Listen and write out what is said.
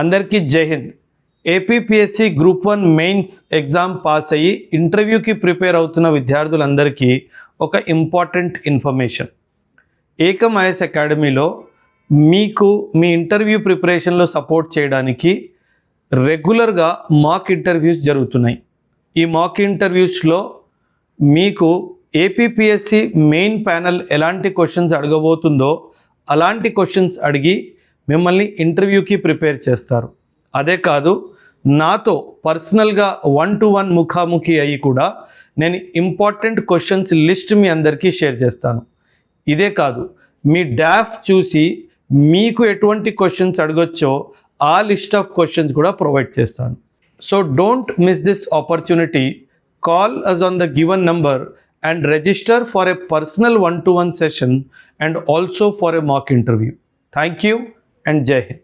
అందరికీ జై Hind. APPSC group 1 mains exam pass అయ్యి ఇంటర్వ్యూకి ప్రిపేర్ అవుతున్న విద్యార్థులందరికీ ఒక ఇంపార్టెంట్ ఇన్ఫర్మేషన్. ఏకమ్ ఐఏఎస్ అకాడమీలో మీకు మీ ఇంటర్వ్యూ ప్రిపరేషన్లో సపోర్ట్ చేయడానికి రెగ్యులర్గా మాక్ ఇంటర్వ్యూస్ జరుగుతున్నాయి. ఈ మాక్ ఇంటర్వ్యూస్లో మీకు ఏపీపీఎస్సీ మెయిన్ ప్యానెల్ ఎలాంటి క్వశ్చన్స్ అడగబోతుందో అలాంటి క్వశ్చన్స్ అడిగి మిమ్మల్ని ఇంటర్వ్యూకి ప్రిపేర్ చేస్తారు. అదే కాదు, నాతో పర్సనల్గా 1-to-1 ముఖాముఖి అయ్యి కూడా నేను ఇంపార్టెంట్ క్వశ్చన్స్ లిస్ట్ మీ అందరికీ షేర్ చేస్తాను. ఇదే కాదు, మీ డాఫ్ చూసి మీకు ఎటువంటి క్వశ్చన్స్ అడగొచ్చో ఆ లిస్ట్ ఆఫ్ క్వశ్చన్స్ కూడా ప్రొవైడ్ చేస్తాను. So don't miss this opportunity. Call us on the given number and register for a personal 1-to-1 session and also for a mock interview. Thank you and Jai Hind.